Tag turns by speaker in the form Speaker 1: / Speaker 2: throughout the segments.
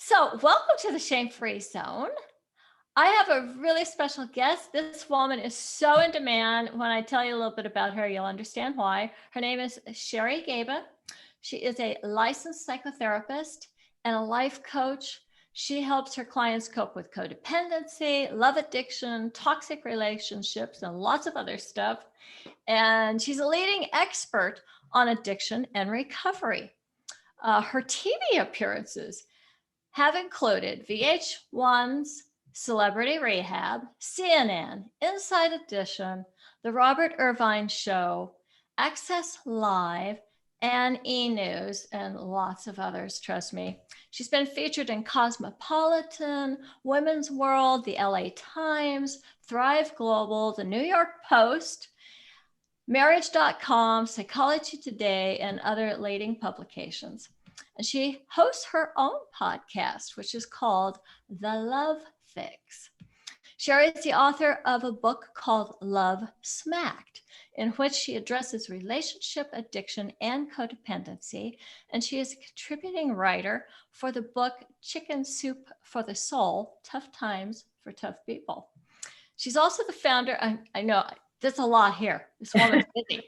Speaker 1: So, welcome to the Shame Free Zone. I have a really special guest. This woman is so in demand. When I tell you a little bit about her, you'll understand why. Her name is Sherry Gaba. She is a licensed psychotherapist and a life coach. She helps her clients cope with codependency, love addiction, toxic relationships, and lots of other stuff. And she's a leading expert on addiction and recovery. Her TV appearances have included VH1's Celebrity Rehab, CNN, Inside Edition, The Robert Irvine Show, Access Live, and E! News, and lots of others, trust me. She's been featured in Cosmopolitan, Women's World, the LA Times, Thrive Global, the New York Post, Marriage.com, Psychology Today, and other leading publications. And she hosts her own podcast, which is called The Love Fix. Sherry is the author of a book called Love Smacked, in which she addresses relationship addiction and codependency. And she is a contributing writer for the book Chicken Soup for the Soul, Tough Times for Tough People. She's also the founder, I know there's a lot here. This woman's busy.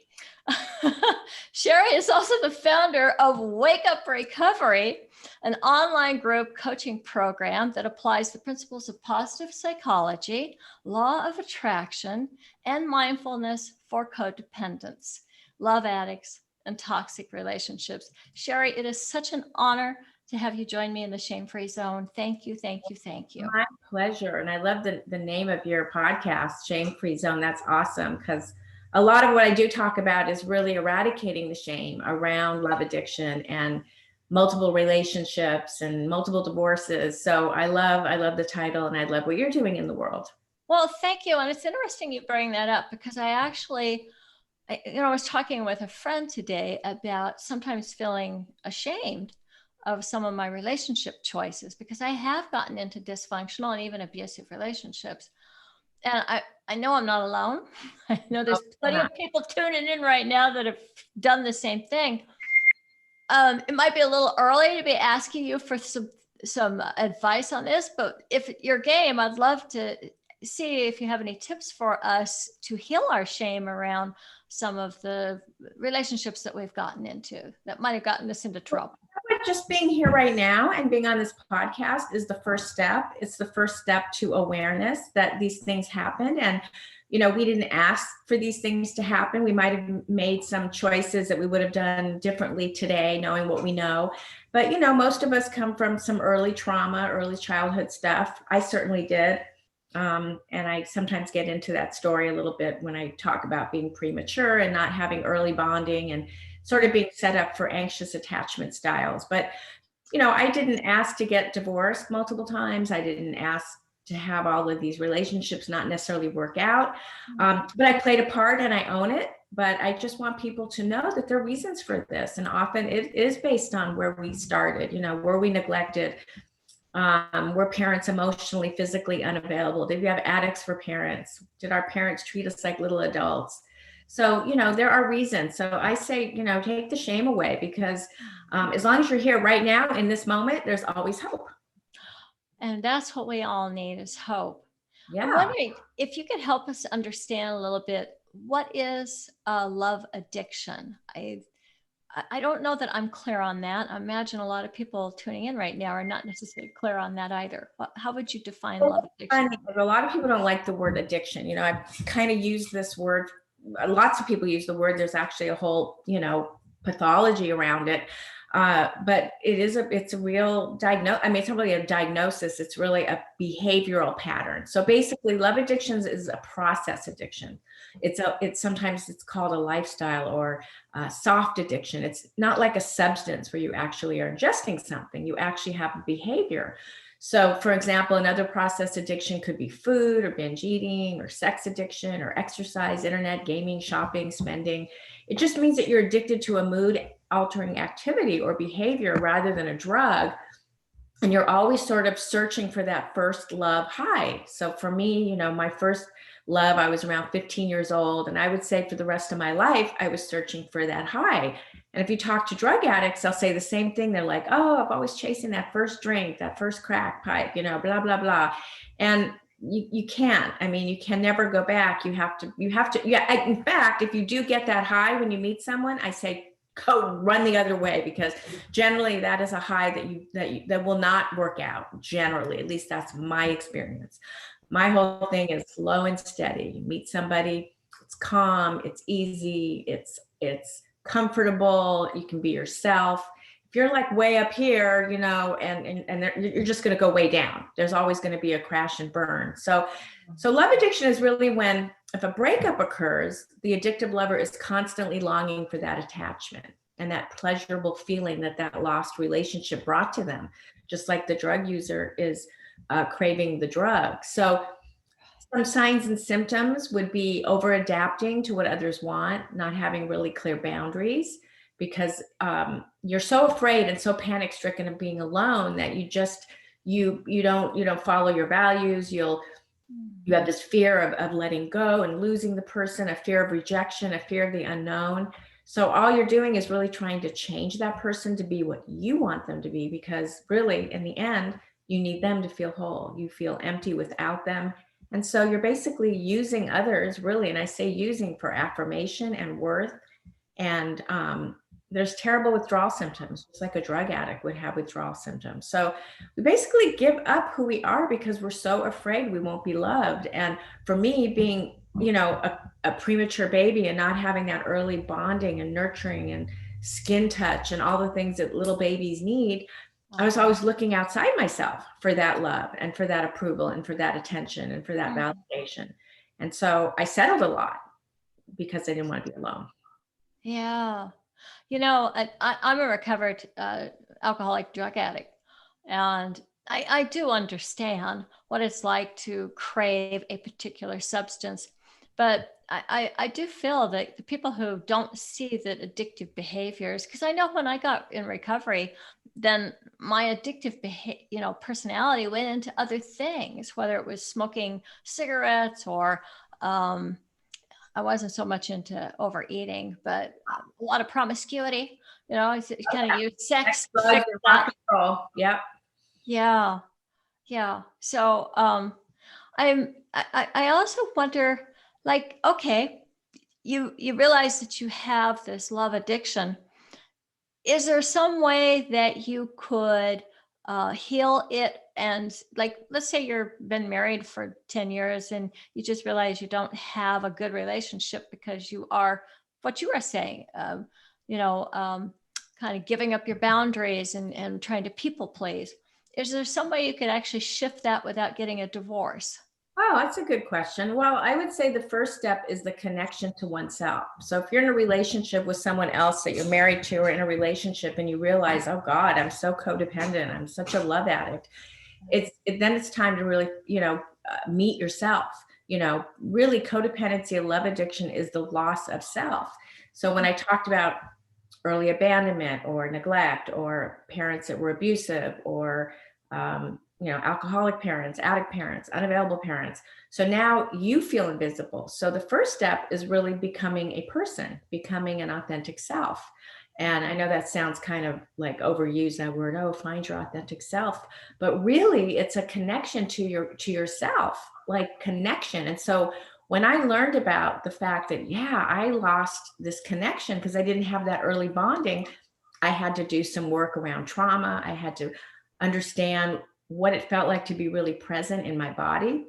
Speaker 1: Sherry is also the founder of Wake Up Recovery, an online group coaching program that applies the principles of positive psychology, law of attraction, and mindfulness for codependents, love addicts, and toxic relationships. Sherry, it is such an honor to have you join me in the Shame Free Zone. Thank you, thank you, thank you.
Speaker 2: My pleasure. And I love the name of your podcast, Shame Free Zone. That's awesome, because a lot of what I do talk about is really eradicating the shame around love addiction and multiple relationships and multiple divorces. So I love the title, and I love what you're doing in the world.
Speaker 1: Well, thank you. And it's interesting you bring that up, because I was talking with a friend today about sometimes feeling ashamed of some of my relationship choices, because I have gotten into dysfunctional and even abusive relationships. And I know I'm not alone. I know there's plenty of people tuning in right now that have done the same thing. It might be a little early to be asking you for some advice on this, but if you're game, I'd love to see if you have any tips for us to heal our shame around some of the relationships that we've gotten into that might have gotten us into trouble.
Speaker 2: Just being here right now and being on this podcast is the first step. It's the first step to awareness that these things happen. And, we didn't ask for these things to happen. We might have made some choices that we would have done differently today, knowing what we know. But, most of us come from some early trauma, early childhood stuff. I certainly did. And I sometimes get into that story a little bit when I talk about being premature and not having early bonding and sort of being set up for anxious attachment styles. But, I didn't ask to get divorced multiple times. I didn't ask to have all of these relationships not necessarily work out. But I played a part and I own it. But I just want people to know that there are reasons for this. And often it is based on where we started, were we neglected? Were parents emotionally, physically unavailable? Did we have addicts for parents? Did our parents treat us like little adults? So, there are reasons. So I say, take the shame away, because as long as you're here right now in this moment, there's always hope.
Speaker 1: And that's what we all need, is hope.
Speaker 2: Yeah.
Speaker 1: I'm wondering if you could help us understand a little bit, what is love addiction? I don't know that I'm clear on that. I imagine a lot of people tuning in right now are not necessarily clear on that either. How would you define love addiction?
Speaker 2: A lot of people don't like the word addiction. I kind of use this word. Lots of people use the word. There's actually a whole, pathology around it. But it's a real diagnosis. I mean, it's not really a diagnosis. It's really a behavioral pattern. So basically, love addictions is a process addiction. Sometimes it's called a lifestyle or soft addiction. It's not like a substance where you actually are ingesting something. You actually have a behavior. So, for example, another process addiction could be food or binge eating or sex addiction or exercise, internet, gaming, shopping, spending. It just means that you're addicted to a mood altering activity or behavior rather than a drug. And you're always sort of searching for that first love high. So for me, my first love. I was around 15 years old. And I would say for the rest of my life, I was searching for that high. And if you talk to drug addicts, they'll say the same thing. They're like, oh, I'm always chasing that first drink, that first crack pipe, you know, blah, blah, blah. And you can't. I mean, you can never go back. You have to, yeah. In fact, if you do get that high when you meet someone, I say, go run the other way, because generally that is a high that will not work out. Generally, at least that's my experience. My whole thing is slow and steady. You meet somebody, it's calm, it's easy, it's comfortable. You can be yourself. If you're like way up here, you know, and you're just going to go way down. There's always going to be a crash and burn. So love addiction is really when, if a breakup occurs, the addictive lover is constantly longing for that attachment and that pleasurable feeling that lost relationship brought to them, just like the drug user is craving the drug. So some signs and symptoms would be over adapting to what others want, not having really clear boundaries, because you're so afraid and so panic stricken of being alone that you don't follow your values. You have this fear of letting go and losing the person, a fear of rejection, a fear of the unknown. So all you're doing is really trying to change that person to be what you want them to be, because really in the end, you need them to feel whole. You feel empty without them. And so you're basically using others, really, and I say using, for affirmation and worth. And there's terrible withdrawal symptoms, just like a drug addict would have withdrawal symptoms. So we basically give up who we are because we're so afraid we won't be loved. And for me, being, you know, a premature baby and not having that early bonding and nurturing and skin touch and all the things that little babies need, I was always looking outside myself for that love and for that approval and for that attention and for that validation. And so I settled a lot because I didn't want to be alone.
Speaker 1: Yeah. You know, I'm a recovered alcoholic drug addict, and I do understand what it's like to crave a particular substance. But I do feel that the people who don't see that addictive behaviors, because I know when I got in recovery, then my addictive personality went into other things, whether it was smoking cigarettes or I wasn't so much into overeating, but a lot of promiscuity, you know, I kind of use sex.
Speaker 2: Rock and roll. Yep.
Speaker 1: Yeah. Yeah. So I also wonder, like, okay, you realize that you have this love addiction. Is there some way that you could heal it? And like, let's say you've been married for 10 years and you just realize you don't have a good relationship because you are, what you are saying, kind of giving up your boundaries and trying to people please. Is there some way you could actually shift that without getting a divorce?
Speaker 2: Oh, that's a good question. Well, I would say the first step is the connection to oneself. So if you're in a relationship with someone else that you're married to, or in a relationship and you realize, oh God, I'm so codependent, I'm such a love addict, then it's time to really, meet yourself. Really codependency and love addiction is the loss of self. So when I talked about early abandonment or neglect or parents that were abusive or alcoholic parents, addict parents, unavailable parents. So now you feel invisible. So the first step is really becoming a person, becoming an authentic self. And I know that sounds kind of like overused, that word, oh, find your authentic self. But really it's a connection to yourself, like connection. And so when I learned about the fact that, I lost this connection because I didn't have that early bonding, I had to do some work around trauma. I had to understand what it felt like to be really present in my body,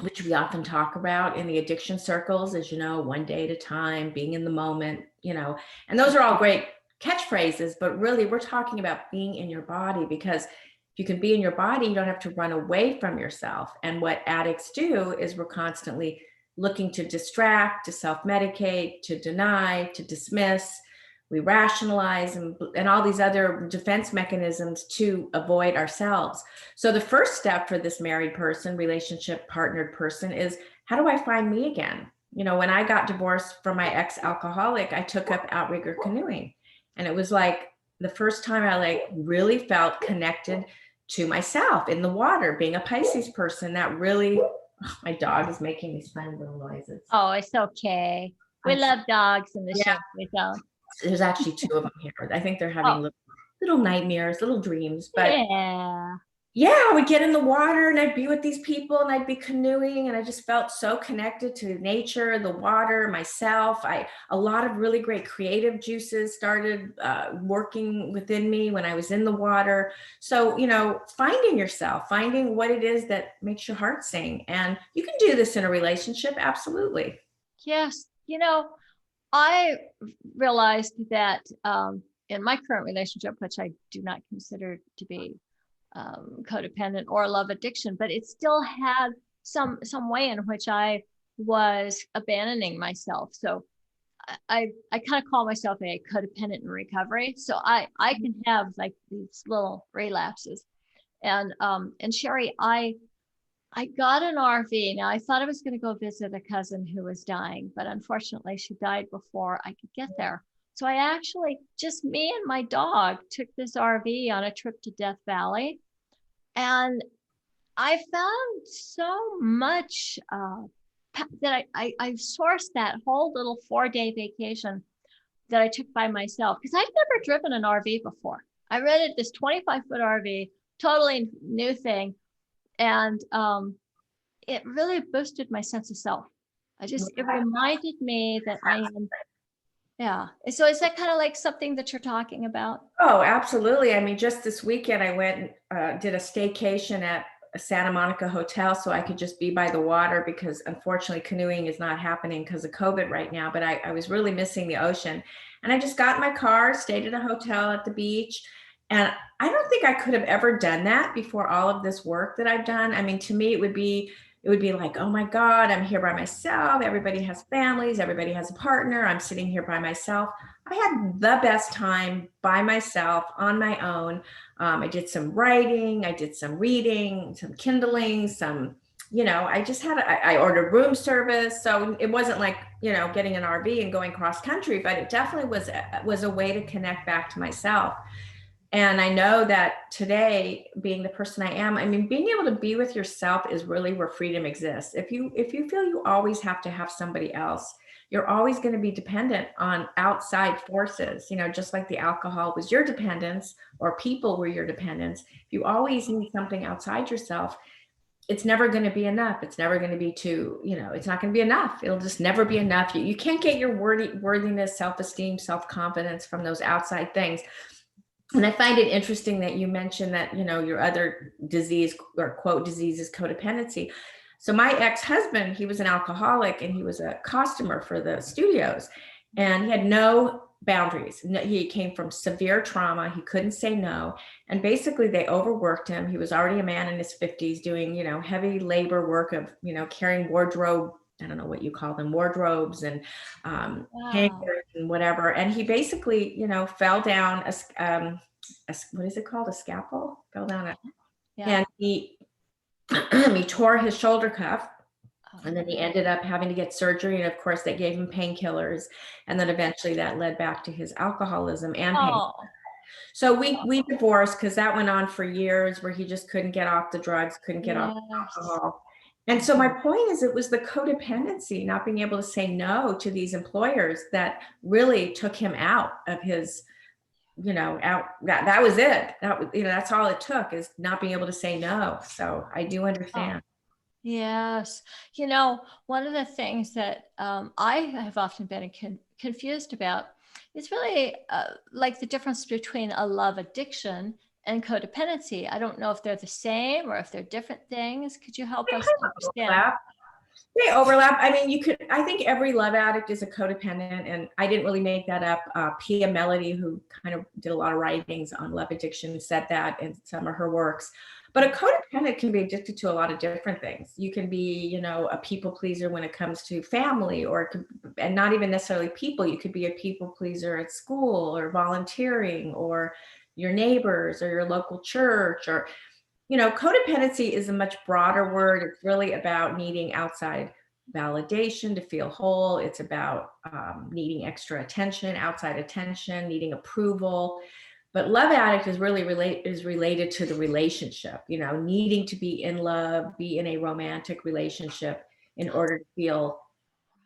Speaker 2: which we often talk about in the addiction circles, as you know, one day at a time, being in the moment, and those are all great catchphrases, but really we're talking about being in your body, because if you can be in your body, you don't have to run away from yourself. And what addicts do is we're constantly looking to distract, to self-medicate, to deny, to dismiss. We rationalize and all these other defense mechanisms to avoid ourselves. So the first step for this married person, relationship partnered person, is how do I find me again? When I got divorced from my ex-alcoholic, I took up outrigger canoeing. And it was like the first time I really felt connected to myself in the water, being a Pisces person. That really My dog is making these funny little noises.
Speaker 1: Oh, it's okay. We love dogs in the show. We don't.
Speaker 2: There's actually 2 of them here. I think they're having little nightmares, little dreams. But yeah, I would get in the water and I'd be with these people and I'd be canoeing, and I just felt so connected to nature, the water, myself. A lot of really great creative juices started working within me when I was in the water. So, finding yourself, finding what it is that makes your heart sing. And you can do this in a relationship. Absolutely.
Speaker 1: Yes. I realized that in my current relationship, which I do not consider to be codependent or love addiction, but it still had some way in which I was abandoning myself. So I kind of call myself a codependent in recovery. So I can have like these little relapses. And Sherry, I got an RV. Now I thought I was going to go visit a cousin who was dying, but unfortunately she died before I could get there. So I actually, just me and my dog, took this RV on a trip to Death Valley. And I found so much that I sourced that whole little 4-day vacation that I took by myself, because I'd never driven an RV before. I rented this 25-foot RV, totally new thing. And it really boosted my sense of self. It reminded me that I am. Yeah. So is that kind of like something that you're talking about?
Speaker 2: Oh, absolutely. I mean, just this weekend, I went and did a staycation at a Santa Monica hotel so I could just be by the water, because unfortunately canoeing is not happening because of COVID right now, but I was really missing the ocean. And I just got in my car, stayed at a hotel at the beach. And I don't think I could have ever done that before all of this work that I've done. I mean, to me, it would be like, oh my God, I'm here by myself. Everybody has families. Everybody has a partner. I'm sitting here by myself. I had the best time by myself on my own. I did some writing. I did some reading, some kindling, I ordered room service. So it wasn't like, getting an RV and going cross country, but it definitely was a way to connect back to myself. And I know that today, being the person I am, I mean, being able to be with yourself is really where freedom exists. If you feel you always have to have somebody else, you're always going to be dependent on outside forces, just like the alcohol was your dependence or people were your dependence. If you always need something outside yourself, it's never going to be enough. It's never going to be it's not going to be enough. It'll just never be enough. You can't get your worthiness, self-esteem, self-confidence from those outside things. And I find it interesting that you mentioned that, your other disease or quote disease is codependency. So my ex-husband, he was an alcoholic and he was a costumer for the studios, and he had no boundaries. He came from severe trauma. He couldn't say no. And basically they overworked him. He was already a man in his 50s doing, heavy labor work of, carrying wardrobe. I don't know what you call them, wardrobes and hangers and whatever. And he basically, fell down what is it called? A scalpel? Fell down it. Yeah. And he tore his shoulder cuff. And then he ended up having to get surgery. And of course they gave him painkillers. And then eventually that led back to his alcoholism and pain. So we divorced because that went on for years, where he just couldn't get off the drugs, couldn't get off the alcohol. And so my point is, it was the codependency, not being able to say no to these employers, that really took him out of his, that was it. That's all it took, is not being able to say no. So I do understand.
Speaker 1: Yes. One of the things that I have often been confused about is really like the difference between a love addiction and codependency. I don't know if they're the same or if they're different things. Could you help us understand?
Speaker 2: They overlap. I mean, I think every love addict is a codependent, and I didn't really make that up. Pia Mellody, who kind of did a lot of writings on love addiction, said that in some of her works. But a codependent can be addicted to a lot of different things. You can be, a people pleaser when it comes to family, and not even necessarily people. You could be a people pleaser at school or volunteering or your neighbors or your local church, or, codependency is a much broader word. It's really about needing outside validation to feel whole. It's about needing extra attention, outside attention, needing approval. But love addict is really related to the relationship, needing to be in love, be in a romantic relationship in order to feel,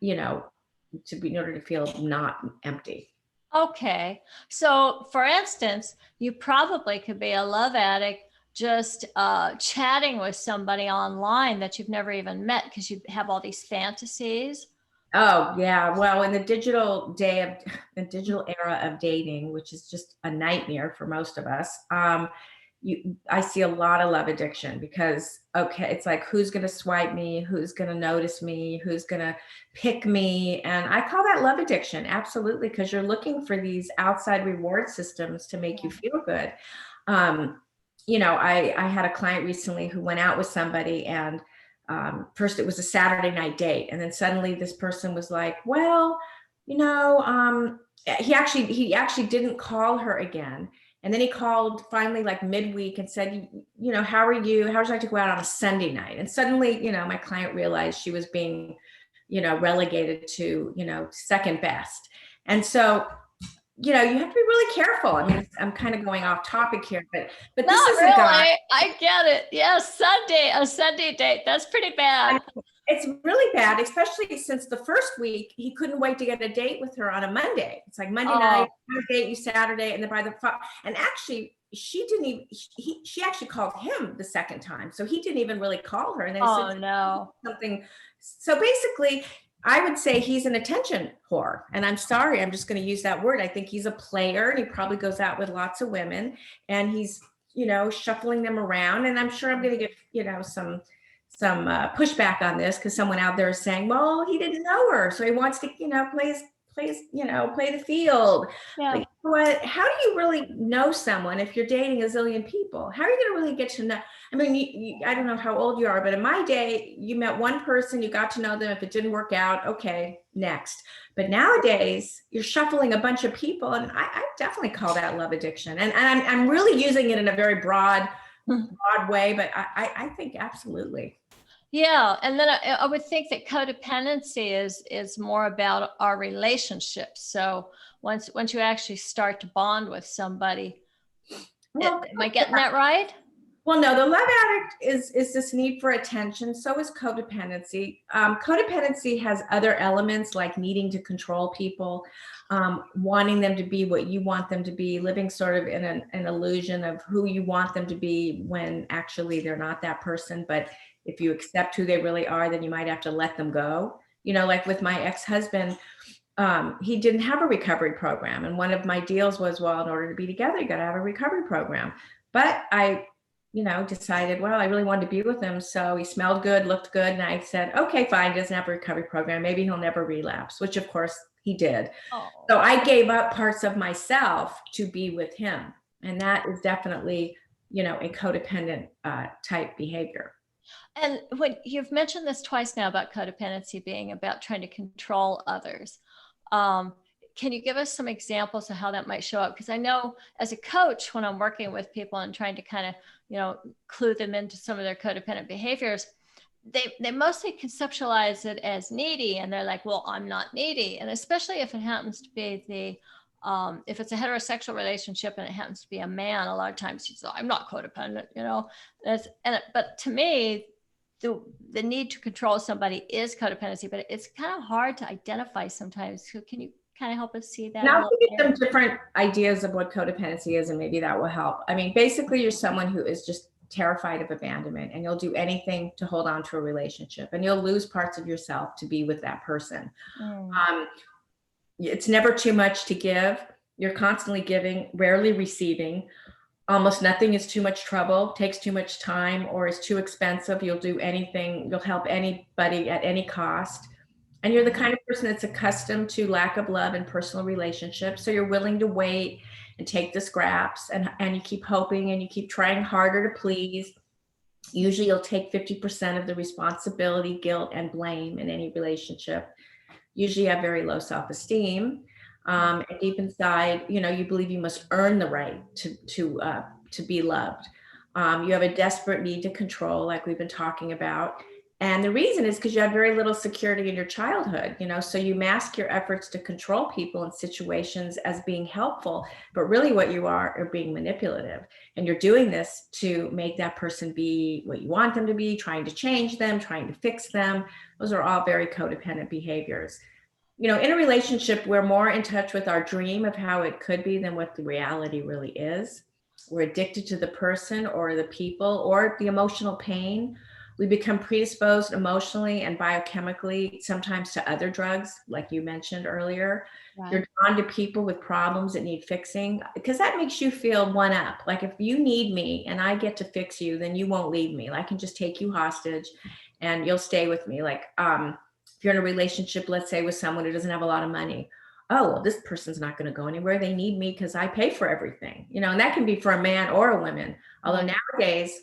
Speaker 2: in order to feel not empty.
Speaker 1: Okay. So for instance, you probably could be a love addict just chatting with somebody online that you've never even met because you have all these fantasies.
Speaker 2: Oh yeah. Well, in the digital era of dating, which is just a nightmare for most of us, I see a lot of love addiction because, okay, it's like, who's going to swipe me? Who's going to notice me? Who's going to pick me? And I call that love addiction. Absolutely. Because you're looking for these outside reward systems to make you feel good. I had a client recently who went out with somebody, and first it was a Saturday night date. And then suddenly this person was like, well, he actually didn't call her again. And then he called finally like midweek and said, how are you? How would you like to go out on a Sunday night? And suddenly, my client realized she was being, relegated to, second best. And so, you have to be really careful. I mean, I'm kind of going off topic here, but this
Speaker 1: Not
Speaker 2: is
Speaker 1: really.
Speaker 2: a guy.
Speaker 1: I get it. Yes, a Sunday date. That's pretty bad.
Speaker 2: It's really bad, especially since the first week he couldn't wait to get a date with her on a Monday. It's like Monday night, date you Saturday, and then and actually she didn't even. She actually called him the second time, so he didn't even really call her. And then something. So basically, I would say he's an attention whore. And I'm sorry, I'm just going to use that word. I think he's a player, and he probably goes out with lots of women, and he's, shuffling them around. And I'm sure I'm going to get, some pushback on this, because someone out there is saying, well, he didn't know her, so he wants to, play the field.
Speaker 1: Yeah.
Speaker 2: But what? How do you really know someone if you're dating a zillion people? How are you going to really get to know? I mean, I don't know how old you are, but in my day, you met one person, you got to know them. If it didn't work out, okay, next. But nowadays, you're shuffling a bunch of people, and I definitely call that love addiction. And I'm really using it in a very broad way, but I think absolutely.
Speaker 1: Yeah, and then I would think that codependency is more about our relationships. So once you actually start to bond with somebody, am I getting that right?
Speaker 2: Well, no, the love addict is this need for attention. So is codependency. Codependency has other elements like needing to control people, wanting them to be what you want them to be, living sort of in an illusion of who you want them to be when actually they're not that person. But if you accept who they really are, then you might have to let them go. Like with my ex-husband, he didn't have a recovery program. And one of my deals was, well, in order to be together, you got to have a recovery program. But I, decided, well, I really wanted to be with him. So he smelled good, looked good. And I said, okay, fine, he doesn't have a recovery program. Maybe he'll never relapse, which of course he did. Oh. So I gave up parts of myself to be with him. And that is definitely, a codependent type behavior.
Speaker 1: And when you've mentioned this twice now about codependency being about trying to control others, can you give us some examples of how that might show up? Because I know as a coach, when I'm working with people and trying to kind of, clue them into some of their codependent behaviors, they mostly conceptualize it as needy. And they're like, well, I'm not needy. And especially if it happens to be if it's a heterosexual relationship and it happens to be a man, a lot of times he's like, I'm not codependent, but to me, the need to control somebody is codependency, but it's kind of hard to identify sometimes. So can you kind of help us see that?
Speaker 2: Now, I'll give you some different ideas of what codependency is, and maybe that will help. I mean, basically, you're someone who is just terrified of abandonment, and you'll do anything to hold on to a relationship, and you'll lose parts of yourself to be with that person. It's never too much to give. You're constantly giving, rarely receiving. Almost nothing is too much trouble, takes too much time, or is too expensive. You'll do anything. You'll help anybody at any cost. And you're the kind of person that's accustomed to lack of love and personal relationships. So you're willing to wait and take the scraps, and you keep hoping and you keep trying harder to please. Usually you'll take 50% of the responsibility, guilt, and blame in any relationship. Usually you have very low self-esteem. And deep inside, you believe you must earn the right to be loved. You have a desperate need to control, like we've been talking about. And the reason is because you had very little security in your childhood, so you mask your efforts to control people and situations as being helpful, but really what you are being manipulative. And you're doing this to make that person be what you want them to be, trying to change them, trying to fix them. Those are all very codependent behaviors. In a relationship, we're more in touch with our dream of how it could be than what the reality really is. We're addicted to the person or the people or the emotional pain. We become predisposed emotionally and biochemically, sometimes to other drugs, like you mentioned earlier. Right. You're drawn to people with problems that need fixing because that makes you feel one up. Like if you need me and I get to fix you, then you won't leave me. I can just take you hostage and you'll stay with me. Like if you're in a relationship, let's say with someone who doesn't have a lot of money, oh, well, this person's not going to go anywhere. They need me because I pay for everything, and that can be for a man or a woman. Although nowadays,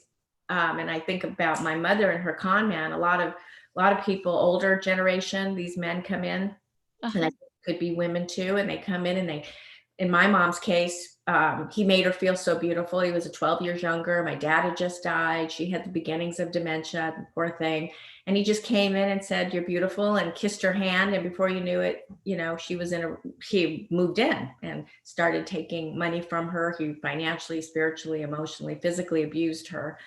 Speaker 2: and I think about my mother and her con man, a lot of people, older generation, these men come in, and I think it could be women too, and they come in and they, in my mom's case, he made her feel so beautiful. He was 12 years younger. My dad had just died. She had the beginnings of dementia, the poor thing. And he just came in and said, "You're beautiful," and kissed her hand. And before you knew it, he moved in and started taking money from her. He financially, spiritually, emotionally, physically abused her.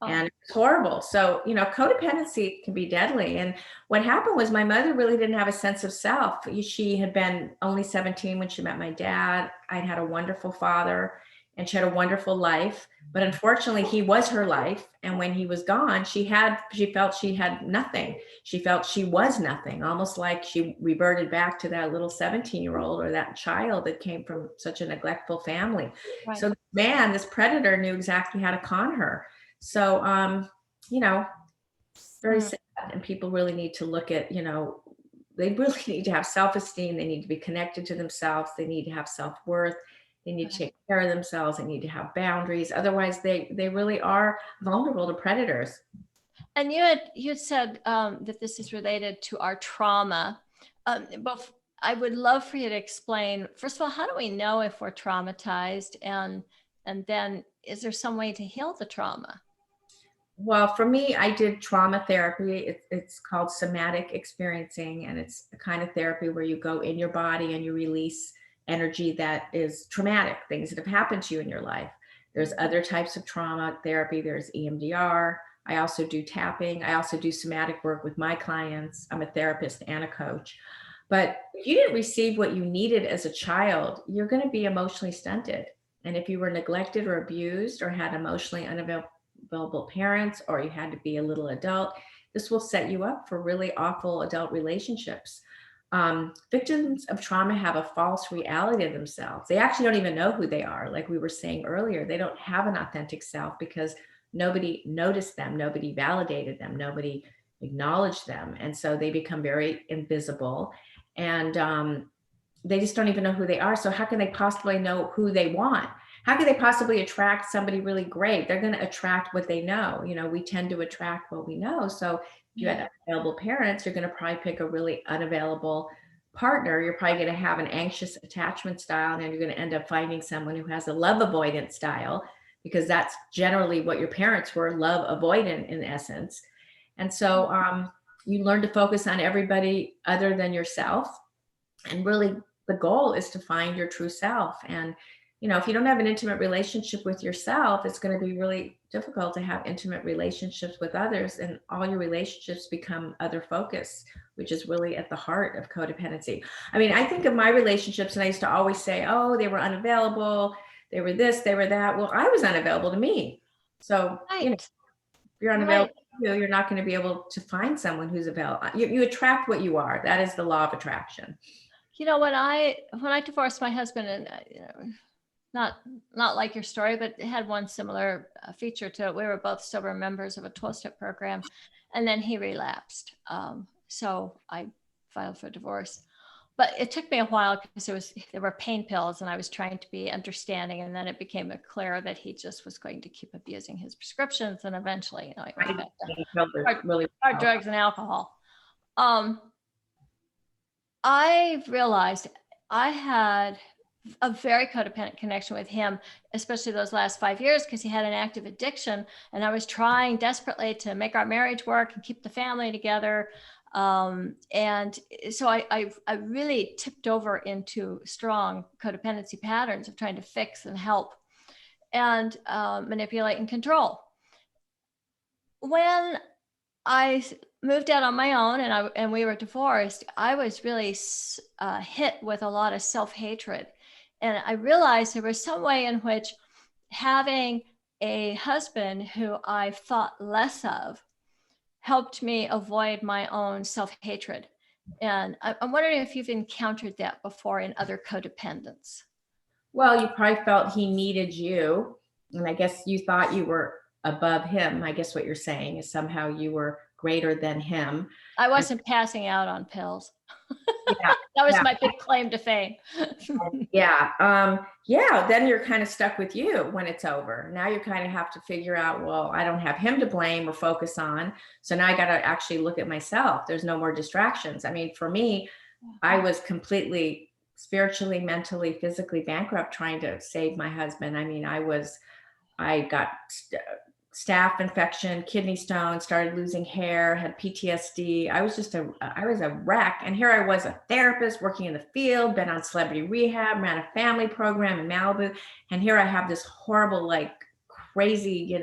Speaker 2: And it's horrible. So, codependency can be deadly. And what happened was my mother really didn't have a sense of self. She had been only 17 when she met my dad. I'd had a wonderful father and she had a wonderful life. But unfortunately, he was her life. And when he was gone, she felt she had nothing. She felt she was nothing, almost like she reverted back to that little 17-year-old or that child that came from such a neglectful family. Right. So this predator knew exactly how to con her. So, very sad. And people really need to look at, they really need to have self-esteem. They need to be connected to themselves. They need to have self-worth. They need to take care of themselves. They need to have boundaries. Otherwise, they really are vulnerable to predators.
Speaker 1: And you had said that this is related to our trauma. But I would love for you to explain, first of all, how do we know if we're traumatized? And then is there some way to heal the trauma?
Speaker 2: Well, for me, I did trauma therapy. It's called somatic experiencing, and it's the kind of therapy where you go in your body and you release energy that is traumatic, things that have happened to you in your life. There's other types of trauma therapy. There's EMDR. I also do tapping. I also do somatic work with my clients. I'm a therapist and a coach. But if you didn't receive what you needed as a child, you're going to be emotionally stunted. And if you were neglected or abused or had emotionally unavailable parents, or you had to be a little adult, this will set you up for really awful adult relationships. Victims of trauma have a false reality of themselves. They actually don't even know who they are. Like we were saying earlier, they don't have an authentic self because nobody noticed them, nobody validated them, nobody acknowledged them. And so they become very invisible, and they just don't even know who they are. So how can they possibly know who they want? How could they possibly attract somebody really great? They're going to attract what they know. We tend to attract what we know. So if you had unavailable parents, you're going to probably pick a really unavailable partner. You're probably going to have an anxious attachment style, and you're going to end up finding someone who has a love avoidant style, because that's generally what your parents were, love avoidant in essence. And so you learn to focus on everybody other than yourself. And really the goal is to find your true self. And if you don't have an intimate relationship with yourself, it's going to be really difficult to have intimate relationships with others. And all your relationships become other focus, which is really at the heart of codependency. I mean, I think of my relationships and I used to always say, oh, they were unavailable. They were this, they were that. Well, I was unavailable to me. So, if you're unavailable to you, you're not going to be able to find someone who's available. You attract what you are. That is the law of attraction.
Speaker 1: When I divorced my husband, and not like your story, but it had one similar feature to it. We were both sober members of a 12-step program, and then he relapsed. So I filed for divorce, but it took me a while because there were pain pills, and I was trying to be understanding, and then it became clear that he just was going to keep abusing his prescriptions, and eventually, he went back to hard drugs and alcohol. I realized I had a very codependent connection with him, especially those last 5 years, because he had an active addiction. And I was trying desperately to make our marriage work and keep the family together. And so I really tipped over into strong codependency patterns of trying to fix and help and manipulate and control. When I moved out on my own and we were divorced, I was really hit with a lot of self-hatred. And I realized there was some way in which having a husband who I thought less of helped me avoid my own self-hatred. And I'm wondering if you've encountered that before in other codependents.
Speaker 2: Well, you probably felt he needed you. And I guess you thought you were above him. I guess what you're saying is somehow you were greater than him.
Speaker 1: I wasn't passing out on pills.
Speaker 2: Yeah,
Speaker 1: that was my big claim to fame.
Speaker 2: Yeah. Then you're kind of stuck with you when it's over. Now you kind of have to figure out, well, I don't have him to blame or focus on. So now I got to actually look at myself. There's no more distractions. I mean, for me, I was completely spiritually, mentally, physically bankrupt trying to save my husband. I mean, I got staph infection, kidney stone, started losing hair, had PTSD. I was a wreck. And here I was, a therapist working in the field, been on celebrity rehab, ran a family program in Malibu. And here I have this horrible, like crazy,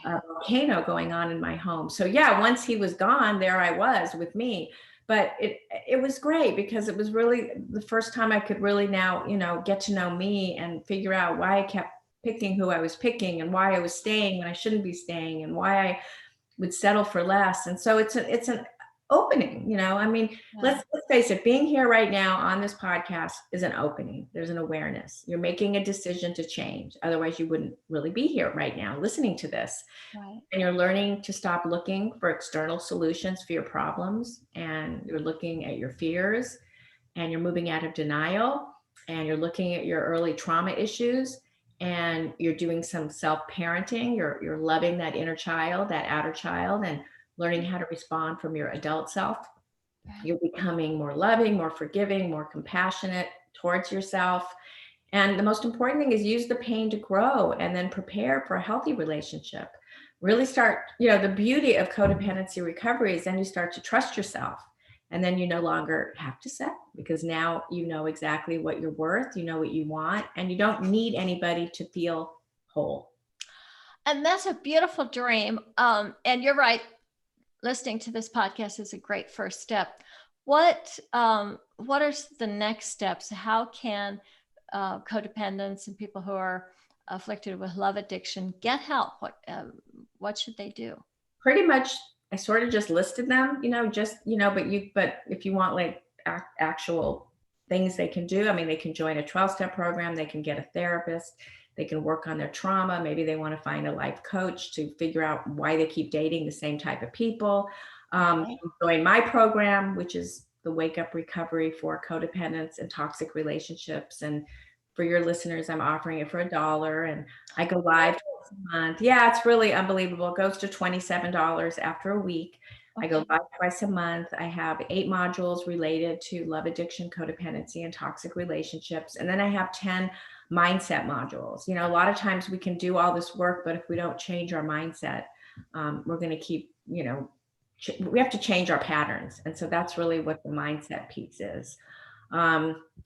Speaker 2: volcano going on in my home. So yeah, once he was gone, there I was with me. But it was great because it was really the first time I could really now, get to know me and figure out why I kept picking who I was picking and why I was staying when I shouldn't be staying and why I would settle for less. And so it's an opening, I mean, let's face it, being here right now on this podcast is an opening. There's an awareness. You're making a decision to change. Otherwise you wouldn't really be here right now listening to this. Right. And you're learning to stop looking for external solutions for your problems. And you're looking at your fears and you're moving out of denial and you're looking at your early trauma issues. And you're doing some self-parenting, you're loving that inner child, that outer child, and learning how to respond from your adult self. You're becoming more loving, more forgiving, more compassionate towards yourself. And the most important thing is use the pain to grow and then prepare for a healthy relationship. Really start, the beauty of codependency recovery is then you start to trust yourself. And then you no longer have to settle because now you know exactly what you're worth, you know what you want, and you don't need anybody to feel whole.
Speaker 1: And that's a beautiful dream. And you're right. Listening to this podcast is a great first step. What are the next steps? How can codependents and people who are afflicted with love addiction get help? What should they do?
Speaker 2: Pretty much. I sort of just listed them, but if you want like actual things they can do, I mean, they can join a 12-step program, they can get a therapist, they can work on their trauma. Maybe they want to find a life coach to figure out why they keep dating the same type of people. Join my program, which is the Wake Up Recovery for Codependence and Toxic Relationships. And for your listeners, I'm offering it for $1 and I go live twice a month. Yeah, it's really unbelievable. It goes to $27 after a week. Okay. I go live twice a month. I have 8 modules related to love addiction, codependency, and toxic relationships. And then I have 10 mindset modules. A lot of times we can do all this work, but if we don't change our mindset, we're going to keep, we have to change our patterns. And so that's really what the mindset piece is.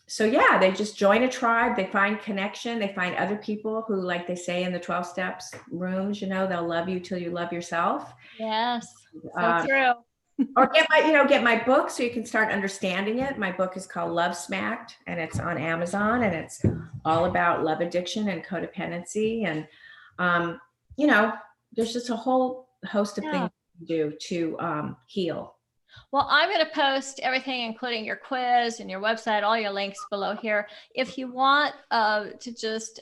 Speaker 2: So yeah, they just join a tribe, they find connection, they find other people who, like they say in the 12 steps rooms, they'll love you till you love yourself.
Speaker 1: Yes, so true.
Speaker 2: Or get my book so you can start understanding it. My book is called Love Smacked and it's on Amazon and it's all about love addiction and codependency. And, there's just a whole host of things you can do to heal.
Speaker 1: Well, I'm going to post everything, including your quiz and your website, all your links below here. If you want to just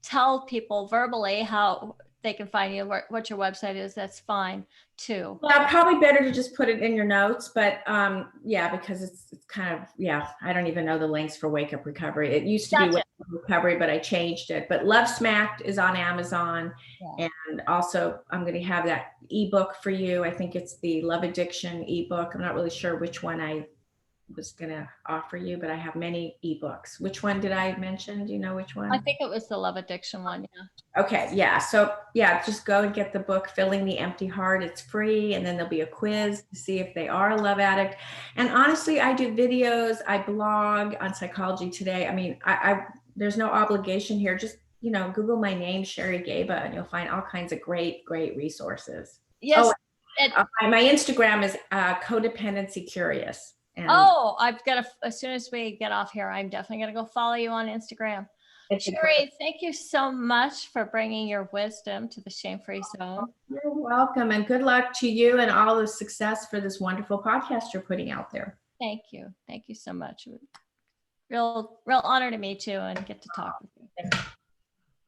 Speaker 1: tell people verbally how they can find you, what your website is, that's fine too.
Speaker 2: Yeah, probably better to just put it in your notes, but because it's kind of, I don't even know the links for Wake Up Recovery. It used to be Wake Up Recovery, but I changed it. But Love Smacked is on Amazon. Yeah. And also I'm going to have that ebook for you. I think it's the Love Addiction ebook. I'm not really sure which one I was going to offer you, but I have many ebooks. Which one did I mention? Do you know which one?
Speaker 1: I think it was the Love Addiction one. Yeah.
Speaker 2: Okay. Yeah. So yeah, just go and get the book, Filling the Empty Heart. It's free. And then there'll be a quiz to see if they are a love addict. And honestly, I do videos, I blog on Psychology Today. I mean, there's no obligation here. Just, Google my name, Sherry Gaba, and you'll find all kinds of great resources.
Speaker 1: Yes.
Speaker 2: My Instagram is Codependency Curious. And
Speaker 1: I've got to, as soon as we get off here, I'm definitely going to go follow you on Instagram. Sherry, thank you so much for bringing your wisdom to the Shame-Free Zone.
Speaker 2: You're welcome. And good luck to you and all the success for this wonderful podcast you're putting out there.
Speaker 1: Thank you. Thank you so much. Real honor to meet you and get to talk with you.